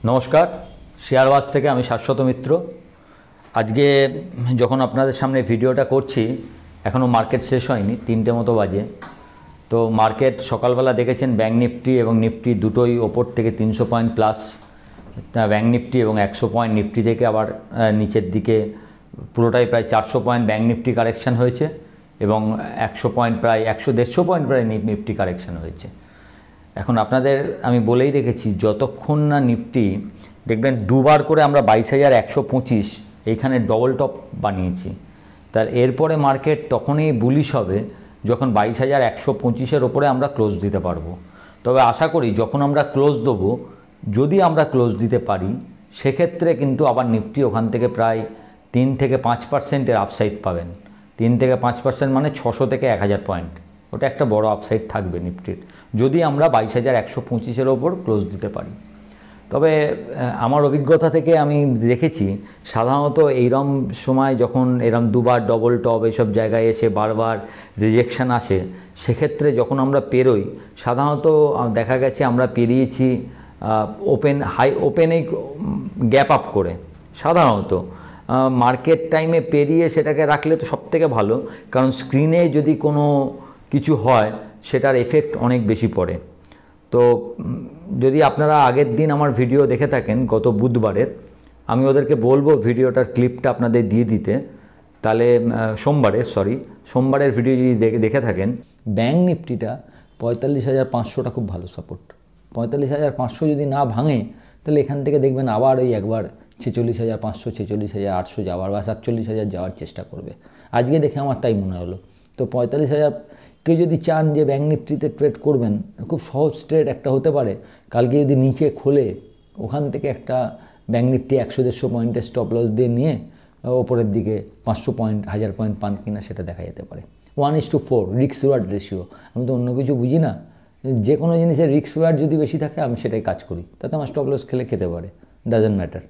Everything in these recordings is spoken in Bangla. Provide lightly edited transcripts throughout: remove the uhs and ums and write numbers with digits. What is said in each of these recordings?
নমস্কার, শেয়ারবাজ থেকে আমি শাশ্বত মিত্র। আজকে যখন আপনাদের সামনে ভিডিওটা করছি এখনও মার্কেট শেষ হয়নি, 3টে মতো বাজে। তো মার্কেট সকালবেলা দেখেছেন ব্যাঙ্ক নিফটি এবং নিফটি দুটোই ওপর থেকে 300 পয়েন্ট প্লাস, ব্যাঙ্ক নিফটি এবং 100 পয়েন্ট নিফটি থেকে আবার নিচের দিকে পুরোটাই প্রায় 400 পয়েন্ট ব্যাঙ্ক নিফটি কারেকশান হয়েছে এবং 100 পয়েন্ট প্রায় 100-150 পয়েন্ট প্রায় নিফটি কারেকশান হয়েছে। এখন আপনাদের আমি বলেই রেখেছি, যতক্ষণ না নিফটি দেখবেন দুবার করে আমরা 22,125 এইখানে ডবল টপ বানিয়েছি, তার এরপরে মার্কেট তখনই বুলিশ হবে যখন 22,125-এর ওপরে আমরা ক্লোজ দিতে পারবো। তবে আশা করি যখন আমরা ক্লোজ দেবো, যদি আমরা ক্লোজ দিতে পারি সেক্ষেত্রে কিন্তু আবার নিফটি ওখান থেকে প্রায় 3-5%-এর আপসাইড পাবেন। 3-5% মানে 600 থেকে 1000 পয়েন্ট, ওটা একটা বড় আপসাইড থাকবে নিফটির, যদি আমরা 22,125-এর ওপর ক্লোজ দিতে পারি। তবে আমার অভিজ্ঞতা থেকে আমি দেখেছি, সাধারণত এইরম সময় যখন এরম দুবার ডবল টপ এইসব জায়গায় এসে বারবার রিজেকশান আসে, সেক্ষেত্রে যখন আমরা পেরোই সাধারণত দেখা গেছে আমরা পেরিয়েছি ওপেনেই গ্যাপ আপ করে। সাধারণত মার্কেট টাইমে পেরিয়ে সেটাকে রাখলে তো সবথেকে ভালো, কারণ স্ক্রিনে যদি কোনো কিছু হয় সেটার এফেক্ট অনেক বেশি পড়ে। তো যদি আপনারা আগের দিন আমার ভিডিও দেখে থাকেন গত বুধবারের, আমি ওদেরকে বলবো ভিডিওটার ক্লিপটা আপনাদের দিয়ে দিতে, তাহলে সোমবারের ভিডিও যদি দেখে থাকেন, ব্যাঙ্ক নিফটিটা 45,500টা খুব ভালো সাপোর্ট। 45,500 যদি না ভাঙে তাহলে এখান থেকে দেখবেন আবার ওই একবার 46,500, 46,800 যাওয়ার বা 47,000 যাওয়ার চেষ্টা করবে। আজকে দেখে আমার তাই মনে হলো। তো 45,000 কেউ যদি চান যে ব্যাঙ্ক নিফটিতে ট্রেড করবেন, খুব সহজ ট্রেড একটা হতে পারে। কালকে যদি নিচে খোলে ওখান থেকে একটা ব্যাঙ্ক নিফটি 100-150 পয়েন্টের স্টপ লস দিয়ে নিয়ে ওপরের দিকে 500 পয়েন্ট 1000 পয়েন্ট পান কিনা সেটা দেখা যেতে পারে। 1:4 রিস্ক রিওয়ার্ড রেশিও। আমি তো অন্য কিছু বুঝি না, যে কোনো জিনিসের রিস্ক রিওয়ার্ড যদি বেশি থাকে আমি সেটাই কাজ করি, তাতে আমার স্টপ লস খেতে পারে, ডাজন্ট ম্যাটার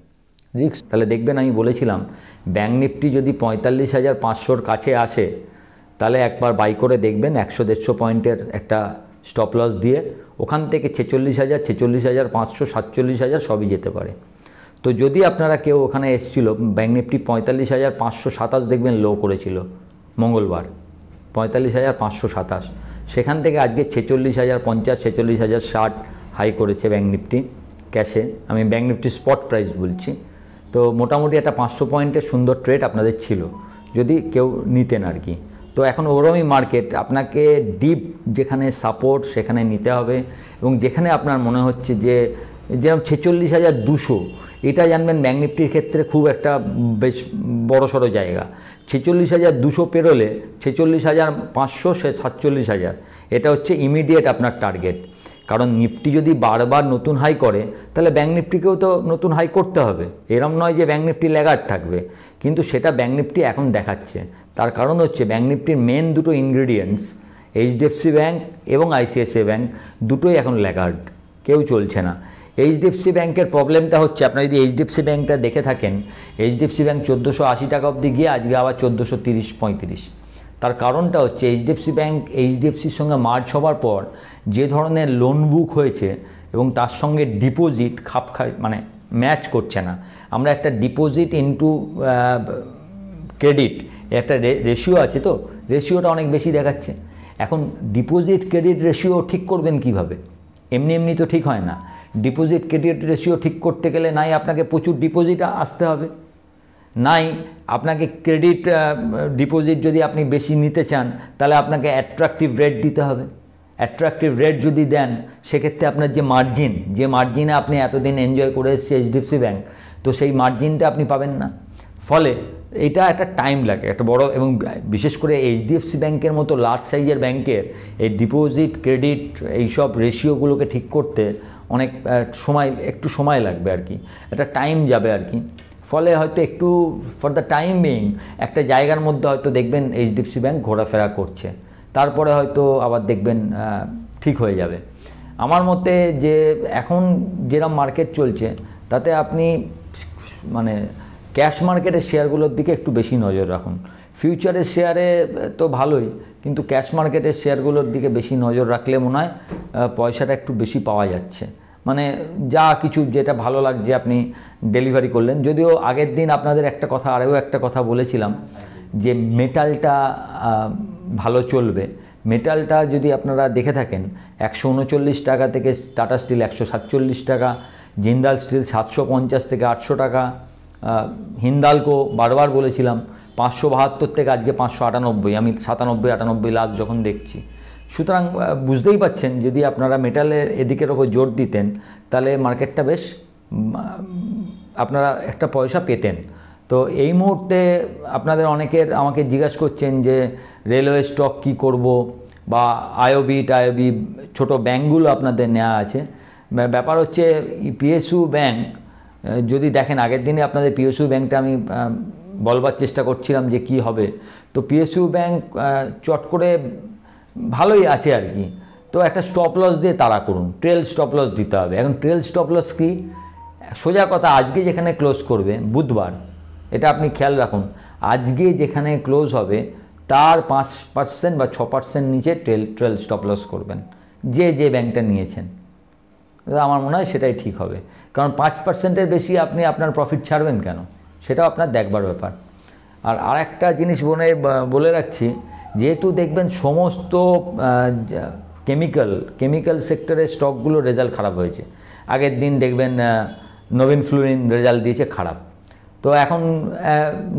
রিস্ক। তাহলে দেখবেন আমি বলেছিলাম ব্যাঙ্ক নিফটি যদি 45,500-র কাছে আসে তাহলে একবার বাই করে দেখবেন 100-150 পয়েন্টের একটা স্টপ লস দিয়ে, ওখান থেকে 46,000, 46,500, 47,000 সবই যেতে পারে। তো যদি আপনারা কেউ ওখানে এসেছিল, ব্যাঙ্ক নিফটি 45,527 দেখবেন লো করেছিল মঙ্গলবার, 45,527, সেখান থেকে আজকে 46,050, 46,060 হাই করেছে ব্যাঙ্ক নিফটি ক্যাশে। আমি ব্যাঙ্ক নিফটি স্পট প্রাইস বলছি। তো মোটামুটি একটা 500 পয়েন্টের সুন্দর ট্রেড আপনাদের ছিল যদি কেউ নিতেন আর কি। তো এখন ওরমই মার্কেট, আপনাকে ডিপ যেখানে সাপোর্ট সেখানে নিতে হবে, এবং যেখানে আপনার মনে হচ্ছে যে যেরকম 46,200, এটা জানবেন ব্যাঙ্ক নিফটির ক্ষেত্রে খুব একটা বেশ বড়সড় জায়গা। 46,200 পেরোলে 46,500, 47,000 এটা হচ্ছে ইমিডিয়েট আপনার টার্গেট। কারণ নিফটি যদি বারবার নতুন হাই করে তাহলে ব্যাঙ্ক নিফটিকেও তো নতুন হাই করতে হবে। এরম নয় যে ব্যাঙ্ক নিফটি ল্যাগার্ড থাকবে, কিন্তু সেটা ব্যাঙ্ক নিফটি এখন দেখাচ্ছে। তার কারণ হচ্ছে ব্যাঙ্ক নিফটির মেন দুটো ইনগ্রিডিয়েন্টস, এইচডিএফসি ব্যাঙ্ক এবং আইসিআইসিআই ব্যাঙ্ক, দুটোই এখন ল্যাগার্ড, কেউ চলছে না। এইচডিএফসি ব্যাঙ্কের প্রবলেমটা হচ্ছে, আপনারা যদি এইচডিএফসি ব্যাঙ্কটা দেখে থাকেন, এইচডিএফসি ব্যাঙ্ক 1480 টাকা অবধি গিয়ে আজকে আবার 1430-35। তার কারণটা হচ্ছে এইচডিএফসি ব্যাঙ্ক এইচডিএফসির সঙ্গে মার্জ হওয়ার পর যে ধরনের লোন বুক হয়েছে এবং তার সঙ্গে ডিপোজিট মানে ম্যাচ করছে না। আমরা একটা ডিপোজিট ইনটু ক্রেডিট একটা রেশিও আছে, তো রেশিওটা অনেক বেশি দেখাচ্ছে। এখন ডিপোজিট ক্রেডিট রেশিও ঠিক করবেন কিভাবে? এমনি এমনি তো ঠিক হয় না। ডিপোজিট ক্রেডিট রেশিও ঠিক করতে গেলে নাই আপনাকে প্রচুর ডিপোজিট আসতে হবে, নাই আপনাকে ক্রেডিট ডিপোজিট যদি আপনি বেশি নিতে চান তাহলে আপনাকে অ্যাট্রাকটিভ রেট দিতে হবে। অ্যাট্রাকটিভ রেট যদি দেন সেক্ষেত্রে আপনার যে মার্জিনে আপনি এতদিন এনজয় করে এসেছে এইচডিএফসি ব্যাঙ্ক, তো সেই মার্জিনটা আপনি পাবেন না। ফলে এটা একটা টাইম লাগে, একটা বড়, এবং বিশেষ করে এইচডিএফসি ব্যাঙ্কের মতো লার্জ সাইজের ব্যাঙ্কের এই ডিপোজিট ক্রেডিট এইসব রেশিওগুলোকে ঠিক করতে অনেক একটু সময় লাগবে আর কি, একটা টাইম যাবে আর কি। ফলে হয়তো একটু ফর দ্য টাইম বিং একটা জায়গার মধ্যে হয়তো দেখবেন এইচডিএফসি ব্যাঙ্ক ঘোরাফেরা করছে, তারপরে হয়তো আবার দেখবেন ঠিক হয়ে যাবে। আমার মতে যে এখন যেরকম মার্কেট চলছে তাতে আপনি মানে ক্যাশ মার্কেটের শেয়ারগুলোর দিকে একটু বেশি নজর রাখুন। ফিউচারের শেয়ারে তো ভালোই, কিন্তু ক্যাশ মার্কেটের শেয়ারগুলোর দিকে বেশি নজর রাখলে মনে হয় পয়সাটা একটু বেশি পাওয়া যাচ্ছে। মানে যা কিছু যেটা ভালো লাগছে আপনি ডেলিভারি করলেন। যদিও আগের দিন আপনাদের আরও একটা কথা বলেছিলাম যে মেটালটা ভালো চলবে। মেটালটা যদি আপনারা দেখে থাকেন 139 টাকা থেকে টাটা স্টিল 147 টাকা, জিন্দাল স্টিল 750 থেকে 800 টাকা, হিন্দালকো বারবার বলেছিলাম 572 থেকে আজকে 598, আমি 97-98 লাস্ট যখন দেখছি। সুতরাং বুঝতেই পাচ্ছেন যদি আপনারা মেটালের এদিকের ওপর জোর দিতেন তাহলে মার্কেটটা বেশ আপনারা একটা পয়সা পেতেন। তো এই মুহূর্তে আপনাদের অনেকের আমাকে জিজ্ঞাসা করছেন যে রেলওয়ে স্টক কি করব, বা আইওবি ছোট ব্যাঙ্কগুলো আপনাদের নেওয়া আছে। ব্যাপার হচ্ছে পিএসইউ ব্যাঙ্ক যদি দেখেন, আগের দিনে আপনাদের পিএসইউ ব্যাঙ্কটা আমি বলবার চেষ্টা করছিলাম যে কি হবে। তো পিএসইউ ব্যাঙ্ক চট করে ভালোই আছে আর কি। তো একটা স্টপ লস দিয়ে তাড়া করুন, ট্রেল স্টপ লস দিতে হবে। এখন ট্রেল স্টপ লস কি? সোজা কথা, আজকে যেখানে ক্লোজ করবে বুধবার, এটা আপনি খেয়াল রাখুন, আজকে যেখানে ক্লোজ হবে তার 5% বা 6% নিচে ট্রেল স্টপ লস করবেন, যে ব্যাংকটা নিয়েছেন। আমার মনে হয় সেটাই ঠিক হবে, কারণ 5%-এর বেশি আপনি আপনার প্রফিট ছাড়বেন কেন, সেটাও আপনার দেখবার ব্যাপার। আর একটা জিনিস বলে রাখছি, যেহেতু দেখবেন সমস্ত কেমিক্যাল সেক্টরের স্টকগুলো রেজাল্ট খারাপ হয়েছে। আগের দিন দেখবেন নবীন ফ্লুরিন রেজাল্ট দিয়েছে খারাপ। তো এখন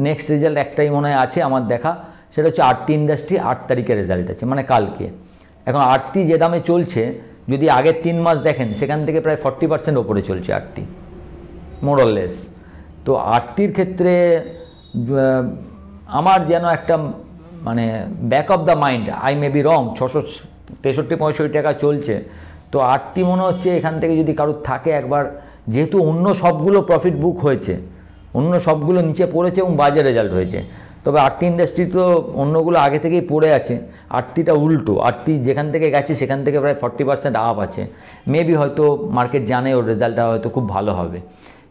নেক্সট রেজাল্ট একটাই মনে হয় আছে আমার দেখা, সেটা হচ্ছে আরতি ইন্ডাস্ট্রি 8 তারিখে রেজাল্ট আছে, মানে কালকে। এখন আরতি যে দামে চলছে, যদি আগের 3 মাস দেখেন সেখান থেকে প্রায় 40% ওপরে চলছে আরতি, মোরলেস। তো আরতির ক্ষেত্রে আমার যেন একটা মানে back of the mind, I may be রং, 663-65 টাকা চলছে। তো আরতি মনে হচ্ছে এখান থেকে যদি কারোর থাকে একবার, যেহেতু অন্য সবগুলো প্রফিট বুক হয়েছে, অন্য সবগুলো নিচে পড়েছে এবং বাজে রেজাল্ট হয়েছে, তবে আরতি ইন্ডাস্ট্রি তো অন্যগুলো আগে থেকেই পড়ে আছে, আরতিটা উল্টো। আরতি যেখান থেকে গেছে সেখান থেকে প্রায় 40% আপ আছে। মেবি হয়তো মার্কেট জানে ওর রেজাল্টটা হয়তো খুব ভালো হবে,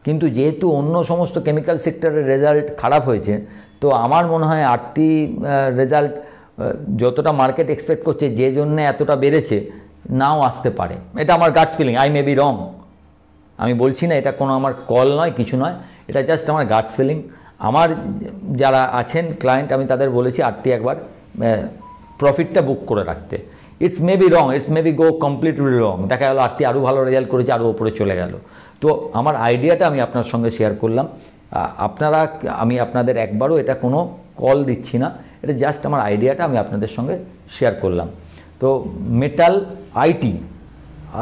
কিন্তু যেহেতু অন্য সমস্ত কেমিক্যাল সেক্টরের রেজাল্ট খারাপ হয়েছে, তো আমার মনে হয় আরতি রেজাল্ট যতটা মার্কেট এক্সপেক্ট করছে যে জন্য এতটা বেড়েছে, নাও আসতে পারে। এটা আমার guts feeling, I may be wrong. আমি বলছি না এটা কোনো আমার কল নয়, কিছু নয়, এটা জাস্ট আমার গাটস ফিলিং। আমার যারা আছেন ক্লায়েন্ট, আমি তাদের বলেছি আরতি একবার প্রফিটটা বুক করে রাখতে। It's May be wrong, it's may be go completely রং, দেখা গেলো আরতি আরও ভালো রেজাল্ট করেছে, আরও ওপরে চলে গেল। তো আমার আইডিয়াটা আমি আপনার সঙ্গে শেয়ার করলাম। আমি আপনাদের একবারও এটা কোনো কল দিচ্ছি না, এটা জাস্ট আমার আইডিয়াটা আমি আপনাদের সঙ্গে শেয়ার করলাম। তো মেটাল,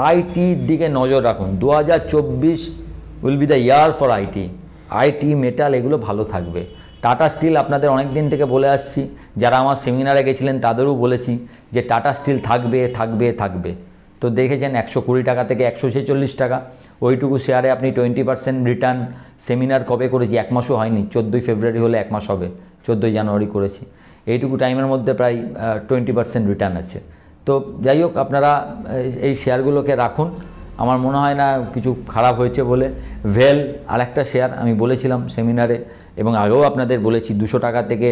আইটির দিকে নজর রাখুন। 2024 will be the year for IT, metal এগুলো ভালো থাকবে। টাটা স্টিল আপনাদের অনেক দিন থেকে বলে আসছি, যারা আমার সেমিনারে গেছিলেন তাদেরও বলেছি যে টাটা স্টিল থাকবে। তো দেখেছেন 120 টাকা থেকে 146 টাকা, ওইটুকু শেয়ারে আপনি 20% রিটার্ন। সেমিনার কবে করেছি? 1 মাসও হয়নি, 14 ফেব্রুয়ারি হলে 1 মাস হবে, 14 জানুয়ারি করেছি। এইটুকু টাইমের মধ্যে প্রায় 20% রিটার্ন আছে। তো যাই হোক, আপনারা এই শেয়ারগুলোকে রাখুন, আমার মনে হয় না কিছু খারাপ হয়েছে বলে। ভেল আরেকটা শেয়ার আমি বলেছিলাম সেমিনারে, এবং আগেও আপনাদের বলেছি 200 টাকা থেকে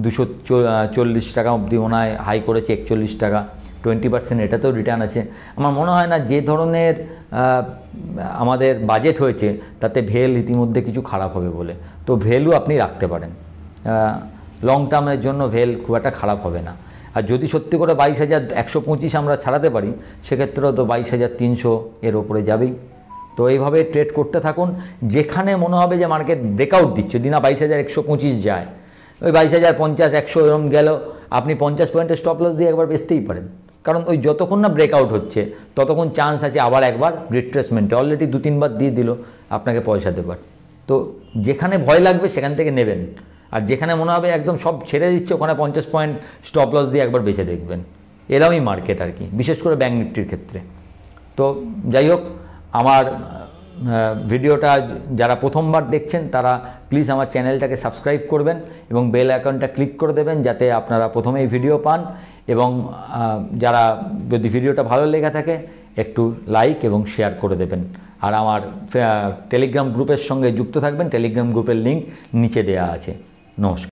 240 টাকা অবধি মনে হয় হাই করেছে, 41 টাকা, 20% এটাতেও রিটার্ন আছে। আমার মনে হয় না যে ধরনের আমাদের বাজেট হয়েছে তাতে ভেল ইতিমধ্যে কিছু খারাপ হবে বলে। তো ভ্যালু আপনি রাখতে পারেন, লং টার্মের জন্য ভেল খুব একটা খারাপ হবে না। আর যদি সত্যি করে 22,125 আমরা ছাড়াতে পারি, সেক্ষেত্রেও তো 22,300 এর ওপরে যাবেই। তো এইভাবে ট্রেড করতে থাকুন, যেখানে মনে হবে যে মার্কেট ব্রেকআউট দিচ্ছে, যদি না 22,125 যায়, ওই 22,050-100 এরকম গেল, আপনি 50 পয়েন্টের স্টপ লস দিয়ে একবার বেচতেই পারেন। কারণ ওই যতক্ষণ না ব্রেকআউট হচ্ছে ততক্ষণ চান্স আছে আবার একবার রিট্রেসমেন্টে, অলরেডি 2-3 বার দিয়ে দিল আপনাকে পয়সা দেবার। তো যেখানে ভয় লাগবে সেখান থেকে নেবেন, আর যেখানে মনে হবে একদম সব ছেড়ে দিচ্ছে ওখানে 50 পয়েন্ট স্টপ লস দিয়ে একবার বেঁচে দেখবেন। এরকমই মার্কেট আর কি, বিশেষ করে ব্যাঙ্ক নিফটির ক্ষেত্রে। তো যাই হোক, আমার ভিডিওটা যারা প্রথমবার দেখছেন তারা প্লিজ আমার চ্যানেলটাকে সাবস্ক্রাইব করবেন এবং বেল আইকনটা ক্লিক করে দেবেন, যাতে আপনারা প্রথমেই ভিডিও পান। এবং যারা যদি ভিডিওটা ভালো লেগে থাকে একটু লাইক এবং শেয়ার করে দেবেন। আর আমার টেলিগ্রাম গ্রুপের সঙ্গে যুক্ত থাকবেন, টেলিগ্রাম গ্রুপের লিঙ্ক নিচে দেওয়া আছে। নমস্কার।